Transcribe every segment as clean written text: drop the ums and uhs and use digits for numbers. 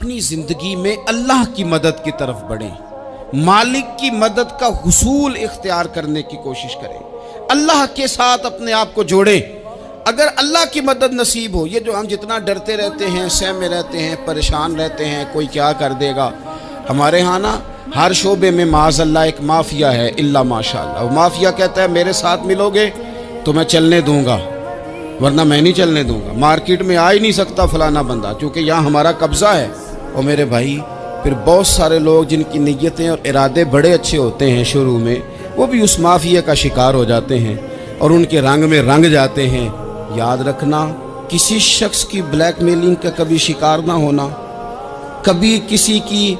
اپنی زندگی میں اللہ کی مدد کی طرف بڑھیں، مالک کی مدد کا حصول اختیار کرنے کی کوشش کریں، اللہ کے ساتھ اپنے آپ کو جوڑیں۔ اگر اللہ کی مدد نصیب ہو، یہ جو ہم جتنا ڈرتے رہتے ہیں، سہمے رہتے ہیں، پریشان رہتے ہیں کوئی کیا کر دے گا، ہمارے ہاں نا ہر شعبے میں معاذ اللہ ایک مافیا ہے، الا ماشاءاللہ۔ وہ مافیا کہتا ہے میرے ساتھ ملو گے تو میں چلنے دوں گا، ورنہ میں نہیں چلنے دوں گا، مارکیٹ میں آ ہی نہیں سکتا فلانا بندہ، چونکہ یہاں ہمارا قبضہ ہے۔ اور میرے بھائی پھر بہت سارے لوگ جن کی نیتیں اور ارادے بڑے اچھے ہوتے ہیں شروع میں، وہ بھی اس مافیا کا شکار ہو جاتے ہیں اور ان کے رنگ میں رنگ جاتے ہیں۔ یاد رکھنا، کسی شخص کی بلیک میلنگ کا کبھی شکار نہ ہونا، کبھی کسی کی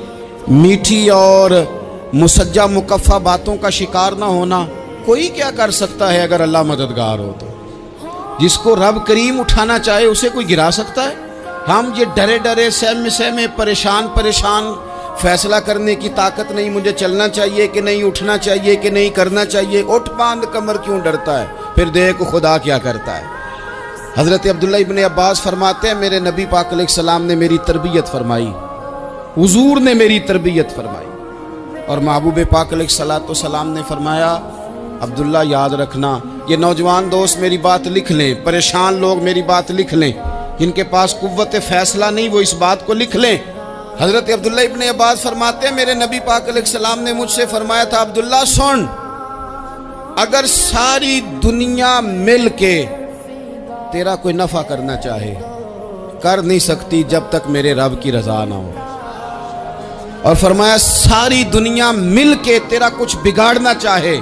میٹھی اور مسجع مکفہ باتوں کا شکار نہ ہونا۔ کوئی کیا کر سکتا ہے اگر اللہ مددگار ہو تو؟ جس کو رب کریم اٹھانا چاہے اسے کوئی گرا سکتا ہے؟ ہم یہ ڈرے ڈرے سہمے پریشان فیصلہ کرنے کی طاقت نہیں، مجھے چلنا چاہیے کہ نہیں، اٹھنا چاہیے کہ نہیں، کرنا چاہیے، اٹھ باندھ کمر کیوں ڈرتا ہے؟ پھر دیکھ خدا کیا کرتا ہے۔ حضرت عبداللہ ابن عباس فرماتے ہیں میرے نبی پاک علیہ السلام نے میری تربیت فرمائی، حضور نے میری تربیت فرمائی، اور محبوب پاک علیہ السلام نے فرمایا عبداللہ یاد رکھنا، یہ نوجوان دوست میری بات لکھ لیں، پریشان لوگ میری بات لکھ لیں، جن کے پاس قوت فیصلہ نہیں وہ اس بات کو لکھ لیں۔ حضرت عبداللہ ابن عباس فرماتے ہیں میرے نبی پاک علیہ السلام نے مجھ سے فرمایا تھا عبداللہ سن، اگر ساری دنیا مل کے تیرا کوئی نفع کرنا چاہے کر نہیں سکتی جب تک میرے رب کی رضا نہ ہو، اور فرمایا ساری دنیا مل کے تیرا کچھ بگاڑنا چاہے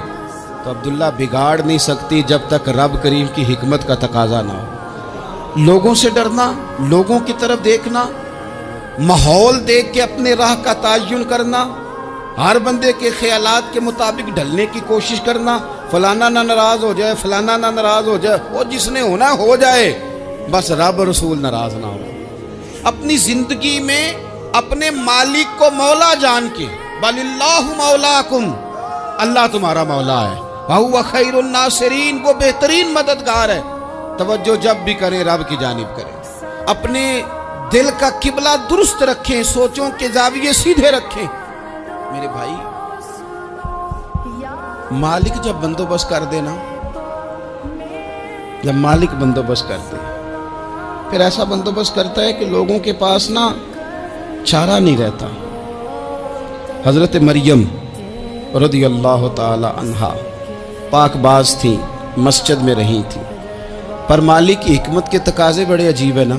تو عبداللہ بگاڑ نہیں سکتی جب تک رب کریم کی حکمت کا تقاضا نہ ہو۔ لوگوں سے ڈرنا، لوگوں کی طرف دیکھنا، ماحول دیکھ کے اپنے راہ کا تعین کرنا، ہر بندے کے خیالات کے مطابق ڈھلنے کی کوشش کرنا، فلانا نہ ناراض ہو جائے، فلانا نہ ناراض ہو جائے، وہ جس نے ہونا ہو جائے، بس رب رسول ناراض نہ ہو۔ اپنی زندگی میں اپنے مالک کو مولا جان کے، بل اللہ مولاکم، اللہ تمہارا مولا ہے، وَهُوَ خَيْرُ النَّاصِرِينَ، وہ بہترین مددگار ہے۔ توجہ جب بھی کریں رب کی جانب کریں، اپنے دل کا قبلہ درست رکھیں، سوچوں کے زاویے سیدھے رکھیں۔ میرے بھائی مالک جب بندوبست کر دے نا، جب مالک بندوبست کر دے پھر ایسا بندوبست کرتا ہے کہ لوگوں کے پاس نا چارہ نہیں رہتا۔ حضرت مریم رضی اللہ تعالی عنہا پاک باز تھیں، مسجد میں رہی تھیں، پر مالک کی حکمت کے تقاضے بڑے عجیب ہیں نا۔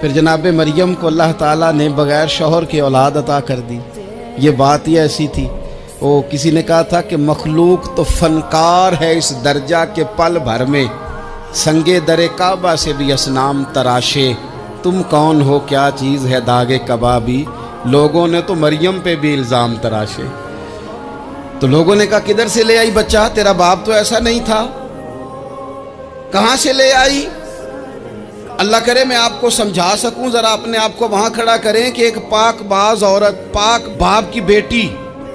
پھر جناب مریم کو اللہ تعالیٰ نے بغیر شوہر کی اولاد عطا کر دی۔ یہ بات ہی ایسی تھی، وہ کسی نے کہا تھا کہ مخلوق تو فنکار ہے اس درجہ کے پل بھر میں سنگے در کعبہ سے بھی اصنام تراشے، تم کون ہو کیا چیز ہے داغ کبابی، لوگوں نے تو مریم پہ بھی الزام تراشے۔ تو لوگوں نے کہا کدھر سے لے آئی بچہ، تیرا باپ تو ایسا نہیں تھا، کہاں سے لے آئی؟ اللہ کرے میں آپ کو سمجھا سکوں، ذرا اپنے آپ کو وہاں کھڑا کریں کہ ایک پاک باز عورت، پاک باپ کی بیٹی،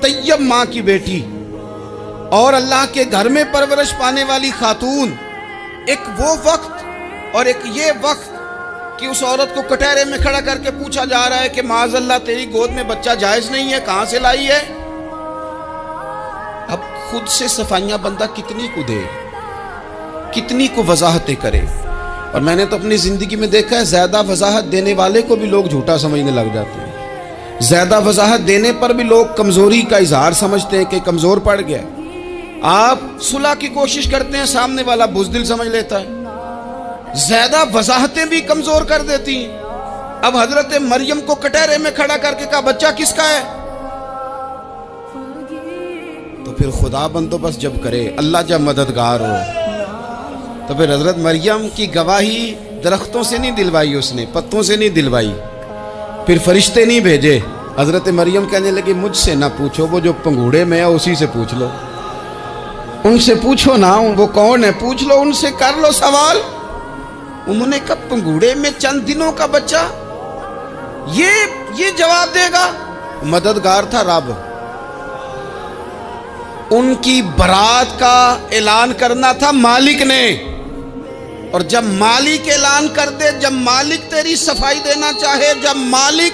طیب ماں کی بیٹی، اور اللہ کے گھر میں پرورش پانے والی خاتون، ایک وہ وقت اور ایک یہ وقت کہ اس عورت کو کٹہرے میں کھڑا کر کے پوچھا جا رہا ہے کہ معاذ اللہ تیری گود میں بچہ جائز نہیں ہے، کہاں سے لائی ہے؟ اب خود سے صفائیاں بندہ کتنی کو دے، کتنی کو وضاحتیں کرے۔ اور میں نے تو اپنی زندگی میں دیکھا ہے زیادہ وضاحت دینے والے کو بھی لوگ جھوٹا سمجھنے لگ جاتے ہیں، زیادہ وضاحت دینے پر بھی لوگ کمزوری کا اظہار سمجھتے ہیں کہ کمزور پڑ گیا۔ آپ صلح کی کوشش کرتے ہیں، سامنے والا بزدل سمجھ لیتا ہے، زیادہ وضاحتیں بھی کمزور کر دیتی ہیں۔ اب حضرت مریم کو کٹہرے میں کھڑا کر کے کہا بچہ کس کا ہے؟ تو پھر خدا بندوبست جب کرے، اللہ جب مددگار ہو، تو پھر حضرت مریم کی گواہی درختوں سے نہیں دلوائی، اس نے پتوں سے نہیں دلوائی، پھر فرشتے نہیں بھیجے۔ حضرت مریم کہنے لگی مجھ سے نہ پوچھو، وہ جو پنگوڑے میں ہے اسی سے پوچھ لو، ان سے پوچھو نا، وہ کون ہے پوچھ لو، ان سے کر لو سوال۔ انہوں نے کہا پنگوڑے میں چند دنوں کا بچہ، یہ جواب دے گا؟ مددگار تھا رب، ان کی برات کا اعلان کرنا تھا مالک نے، اور جب مالک اعلان کر دے، جب مالک تیری صفائی دینا چاہے، جب مالک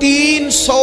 300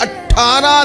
18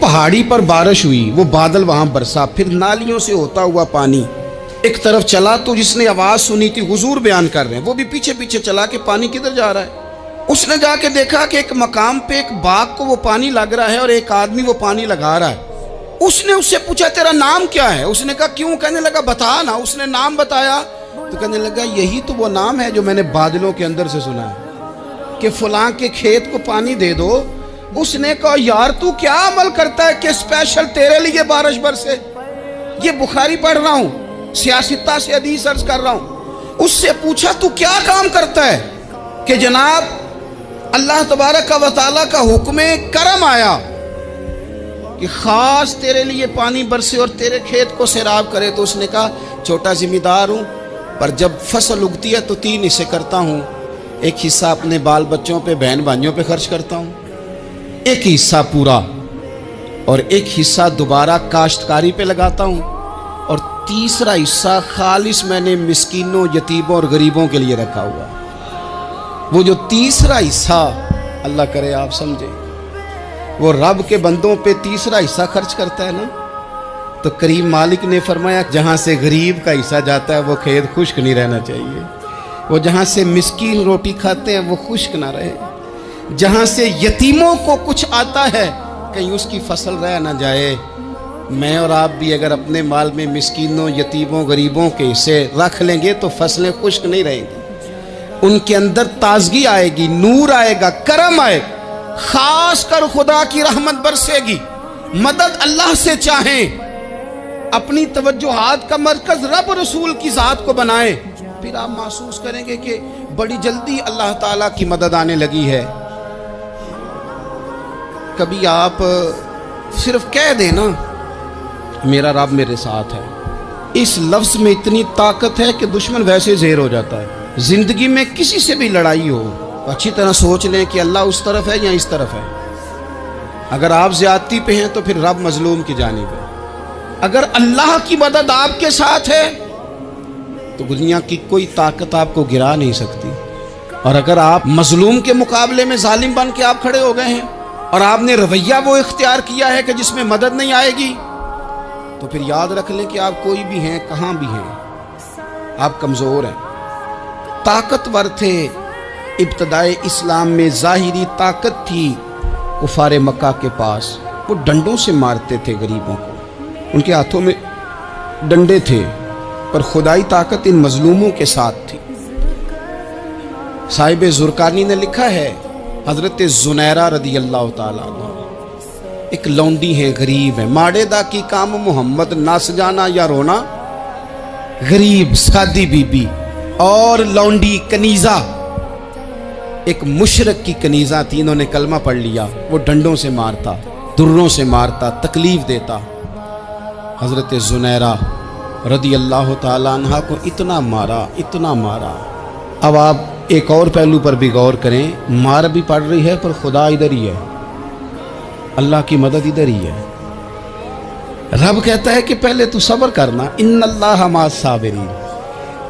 پہاڑی پر بارش ہوئی، وہ بادل وہاں برسا، پھر نالیوں سے ہوتا ہوا پانی ایک طرف چلا، تو جس نے آواز سنی تھی حضور بیان کر رہے ہیں، وہ بھی پیچھے پیچھے چلا کہ پانی کدھر جا رہا ہے۔ اس نے جا کے دیکھا کہ ایک مقام پہ ایک باغ کو وہ پانی لگ رہا ہے اور ایک آدمی وہ پانی لگا رہا ہے۔ اس نے اس سے پوچھا تیرا نام کیا ہے؟ اس نے کہا کیوں؟ کہنے لگا بتا نا۔ اس نے نام بتایا تو کہنے لگا یہی تو وہ نام ہے جو میں نے بادلوں کے اندر سے سنا ہے کہ فلاں کے کھیت کو پانی دے دو۔ اس نے کہا یار تو کیا عمل کرتا ہے کہ اسپیشل تیرے لیے بارش برسے؟ یہ بخاری پڑھ رہا ہوں، سیاستہ سے حدیث عرض کر رہا ہوں۔ اس سے پوچھا تو کیا کام کرتا ہے کہ جناب اللہ تبارک و تعالیٰ کا حکم کرم آیا کہ خاص تیرے لیے پانی برسے اور تیرے کھیت کو سیراب کرے؟ تو اس نے کہا چھوٹا ذمہ دار ہوں، پر جب فصل اگتی ہے تو 3 حصے کرتا ہوں، ایک حصہ اپنے بال بچوں پہ بہن بھائیوں پہ خرچ کرتا ہوں، ایک حصہ پورا، اور ایک حصہ دوبارہ کاشتکاری پہ لگاتا ہوں، اور تیسرا حصہ خالص میں نے مسکینوں، یتیموں اور غریبوں کے لیے رکھا ہوا۔ وہ جو تیسرا حصہ اللہ کرے آپ سمجھیں، وہ رب کے بندوں پہ تیسرا حصہ خرچ کرتا ہے نا، تو کریم مالک نے فرمایا جہاں سے غریب کا حصہ جاتا ہے وہ کھیت خشک نہیں رہنا چاہیے، وہ جہاں سے مسکین روٹی کھاتے ہیں وہ خشک نہ رہے، جہاں سے یتیموں کو کچھ آتا ہے کہیں اس کی فصل رہ نہ جائے۔ میں اور آپ بھی اگر اپنے مال میں مسکینوں، یتیموں، غریبوں کے حصے رکھ لیں گے تو فصلیں خشک نہیں رہیں گی، ان کے اندر تازگی آئے گی، نور آئے گا، کرم آئے گا، خاص کر خدا کی رحمت برسے گی۔ مدد اللہ سے چاہیں، اپنی توجہات کا مرکز رب رسول کی ذات کو بنائیں، پھر آپ محسوس کریں گے کہ بڑی جلدی اللہ تعالیٰ کی مدد آنے لگی ہے۔ کبھی آپ صرف کہہ دیں نا میرا رب میرے ساتھ ہے، اس لفظ میں اتنی طاقت ہے کہ دشمن ویسے زہر ہو جاتا ہے۔ زندگی میں کسی سے بھی لڑائی ہو اچھی طرح سوچ لیں کہ اللہ اس طرف ہے یا اس طرف ہے۔ اگر آپ زیادتی پہ ہیں تو پھر رب مظلوم کی جانب ہے۔ اگر اللہ کی مدد آپ کے ساتھ ہے تو دنیا کی کوئی طاقت آپ کو گرا نہیں سکتی، اور اگر آپ مظلوم کے مقابلے میں ظالم بن کے آپ کھڑے ہو گئے ہیں اور آپ نے رویہ وہ اختیار کیا ہے کہ جس میں مدد نہیں آئے گی، تو پھر یاد رکھ لیں کہ آپ کوئی بھی ہیں، کہاں بھی ہیں، آپ کمزور ہیں۔ طاقتور تھے ابتدائے اسلام میں، ظاہری طاقت تھی کفار مکہ کے پاس، وہ ڈنڈوں سے مارتے تھے غریبوں کو، ان کے ہاتھوں میں ڈنڈے تھے، پر خدائی طاقت ان مظلوموں کے ساتھ تھی۔ صاحب زرقانی نے لکھا ہے حضرت زنیرہ رضی اللہ تعالیٰ عنہ ایک لونڈی ہیں، غریب ہیں، ماڑے دا کی کام محمد نس جانا یا رونا، غریب سادی بی بی اور لونڈی کنیزہ، ایک مشرک کی کنیزہ تھی، انہوں نے کلمہ پڑھ لیا، وہ ڈنڈوں سے مارتا، دروں سے مارتا، تکلیف دیتا۔ حضرت زنیرہ رضی اللہ تعالیٰ عنہ کو اتنا مارا، اتنا مارا۔ اب آپ ایک اور پہلو پر بھی غور کریں، مار بھی پڑ رہی ہے پر خدا ادھر ہی ہے، اللہ کی مدد ادھر ہی ہے۔ رب کہتا ہے کہ پہلے تو صبر کرنا، ان اللہ مع الصابرین،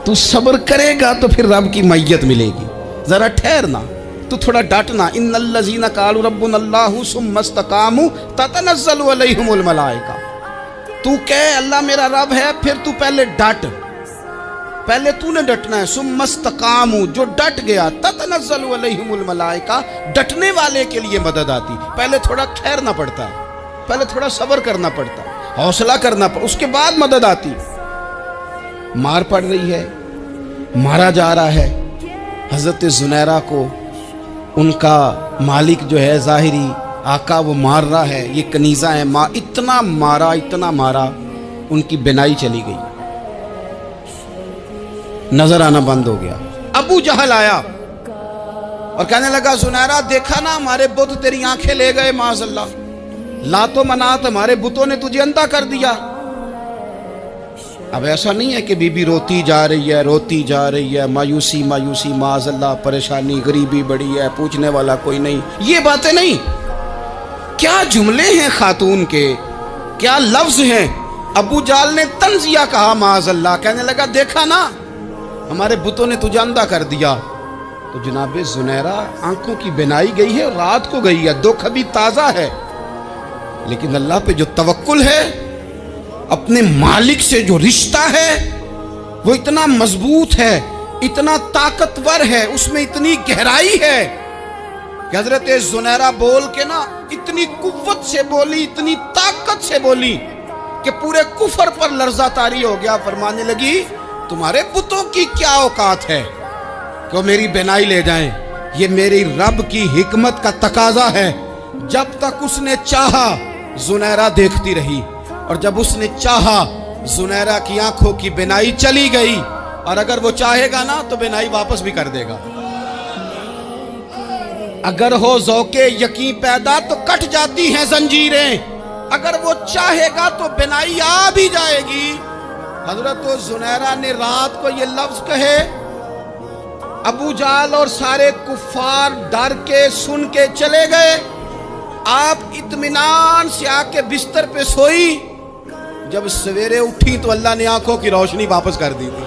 تو صبر کرے گا تو پھر رب کی معیت ملے گی، ذرا ٹھہرنا، تو تھوڑا ڈٹنا۔ ان الذین قالوا ربنا اللہ ثم استقاموا تتنزل علیہم الملائکہ، تو کہے اللہ میرا رب ہے، پھر تو پہلے ڈٹ، پہلے تو نے ڈٹنا ہے۔ ثم استقاموا، جو ڈٹ گیا، تتنزل علیہم الملائکہ، ڈٹنے والے کے لیے مدد آتی، پہلے تھوڑا ٹھہرنا پڑتا ہے، پہلے تھوڑا صبر کرنا پڑتا ہے، حوصلہ کرنا پڑتا، اس کے بعد مدد آتی۔ مار پڑ رہی ہے، مارا جا رہا ہے حضرت زنیرہ کو، ان کا مالک جو ہے ظاہری آقا وہ مار رہا ہے، یہ کنیزہ ہے، اتنا مارا اتنا مارا، ان کی بینائی چلی گئی، نظر آنا بند ہو گیا۔ ابو جہل آیا اور کہنے لگا زنیرہ دیکھا نا ہمارے بت تیری آنکھیں لے گئے، معاذ اللہ، لات و منات ہمارے بتوں نے تجھے اندھا کر دیا۔ اب ایسا نہیں ہے کہ بی بی روتی جا رہی ہے، روتی جا رہی ہے، مایوسی مایوسی، معاذ اللہ، پریشانی، غریبی بڑی ہے، پوچھنے والا کوئی نہیں، یہ باتیں نہیں۔ کیا جملے ہیں خاتون کے، کیا لفظ ہیں۔ ابو جہل نے تنزیہ کہا، معاذ اللہ، کہنے لگا دیکھا نا ہمارے بتوں نے تجھے اندھا کر دیا۔ تو جناب زنیرہ آنکھوں کی بینائی گئی ہے، رات کو گئی ہے، دکھ ابھی تازہ ہے، لیکن اللہ پہ جو توکل ہے، اپنے مالک سے جو رشتہ ہے، وہ اتنا مضبوط ہے، اتنا طاقتور ہے، اس میں اتنی گہرائی ہے کہ حضرت زنیرہ بول کے نا اتنی قوت سے بولی، اتنی طاقت سے بولی کہ پورے کفر پر لرزہ طاری ہو گیا۔ فرمانے لگی تمہارے بتوں کی کیا اوقات ہے کہ وہ میری بینائی لے جائیں؟ یہ میری رب کی حکمت کا تقاضا ہے۔ جب تک اس نے چاہا زنیرہ دیکھتی رہی، اور جب اس نے چاہا زنیرہ کی آنکھوں کی بینائی چلی گئی، اور اگر وہ چاہے گا نا تو بینائی واپس بھی کر دے گا۔ اگر ہو ذوق یقین پیدا تو کٹ جاتی ہیں زنجیریں، اگر وہ چاہے گا تو بینائی آ بھی جائے گی۔ حضرت زنیرہ نے رات کو یہ لفظ کہے، ابو جہل اور سارے کفار ڈر کے سن کے چلے گئے، آپ اطمینان سے آ کے بستر پہ سوئی۔ جب سویرے اٹھی تو اللہ نے آنکھوں کی روشنی واپس کر دی تھی۔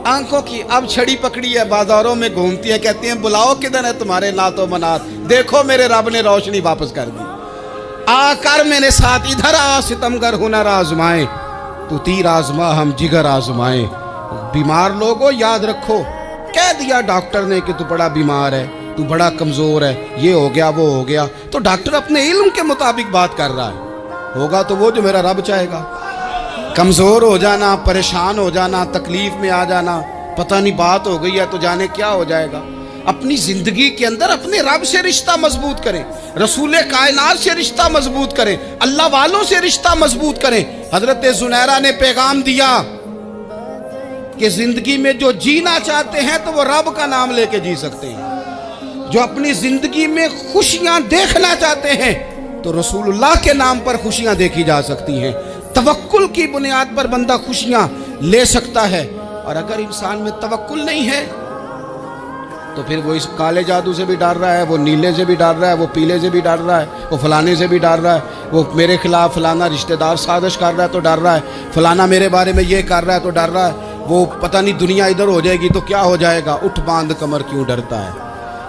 آنکھوں کی اب چھڑی پکڑی ہے، بازاروں میں گھومتی ہے، کہتی ہیں بلاؤ کدھر ہے تمہارے نعت و منات، دیکھو میرے رب نے روشنی واپس کر دی۔ آ کر میرے ساتھ ادھر آ، ستمگر ہنر آزمائے، تو تیر آزما ہم جگر آزمائے۔ بیمار لوگوں یاد رکھو، کہہ دیا ڈاکٹر نے کہ تو بڑا بیمار ہے، تو بڑا کمزور ہے، یہ ہو گیا وہ ہو گیا، تو ڈاکٹر اپنے علم کے مطابق بات کر رہا ہے، ہوگا تو وہ جو میرا رب چاہے گا۔ کمزور ہو جانا، پریشان ہو جانا، تکلیف میں آ جانا، پتہ نہیں بات ہو گئی ہے تو جانے کیا ہو جائے گا۔ اپنی زندگی کے اندر اپنے رب سے رشتہ مضبوط کریں، رسول کائنات سے رشتہ مضبوط کریں، اللہ والوں سے رشتہ مضبوط کریں۔ حضرت زنیرہ نے پیغام دیا کہ زندگی میں جو جینا چاہتے ہیں تو وہ رب کا نام لے کے جی سکتے ہیں، جو اپنی زندگی میں خوشیاں دیکھنا چاہتے ہیں تو رسول اللہ کے نام پر خوشیاں دیکھی جا سکتی ہیں۔ توکل کی بنیاد پر بندہ خوشیاں لے سکتا ہے، اور اگر انسان میں توکل نہیں ہے تو پھر وہ اس کالے جادو سے بھی ڈر رہا ہے، وہ نیلے سے بھی ڈر رہا ہے، وہ پیلے سے بھی ڈر رہا ہے، وہ فلانے سے بھی ڈر رہا ہے، وہ میرے خلاف فلانا رشتہ دار سازش کر رہا ہے تو ڈر رہا ہے، فلانا میرے بارے میں یہ کر رہا ہے تو ڈر رہا ہے، وہ پتہ نہیں دنیا ادھر ہو جائے گی تو کیا ہو جائے گا، اٹھ باندھ کمر کیوں ڈرتا ہے،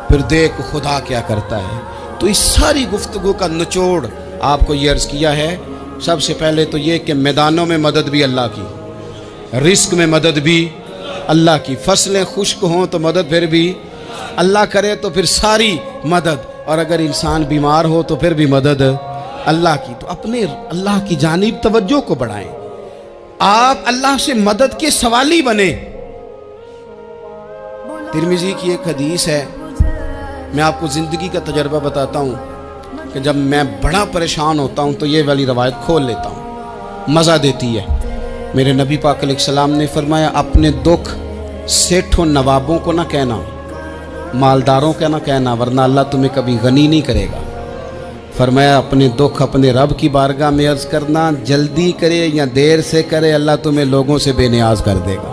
پھر دیکھ خدا کیا کرتا ہے۔ تو اس ساری گفتگو کا نچوڑ آپ کو یہ عرض کیا ہے، سب سے پہلے تو یہ کہ میدانوں میں مدد بھی اللہ کی، رزق میں مدد بھی اللہ کی، فصلیں خشک ہوں تو مدد پھر بھی اللہ کرے، تو پھر ساری مدد، اور اگر انسان بیمار ہو تو پھر بھی مدد اللہ کی۔ تو اپنے اللہ کی جانب توجہ کو بڑھائیں، آپ اللہ سے مدد کے سوالی بنیں۔ ترمذی کی ایک حدیث ہے، میں آپ کو زندگی کا تجربہ بتاتا ہوں کہ جب میں بڑا پریشان ہوتا ہوں تو یہ والی روایت کھول لیتا ہوں، مزہ دیتی ہے۔ میرے نبی پاک علیہ السلام نے فرمایا اپنے دکھ سیٹھوں نوابوں کو نہ کہنا، مالداروں کا نہ کہنا، ورنہ اللہ تمہیں کبھی غنی نہیں کرے گا۔ فرمایا اپنے دکھ اپنے رب کی بارگاہ میں عرض کرنا، جلدی کرے یا دیر سے کرے اللہ تمہیں لوگوں سے بے نیاز کر دے گا۔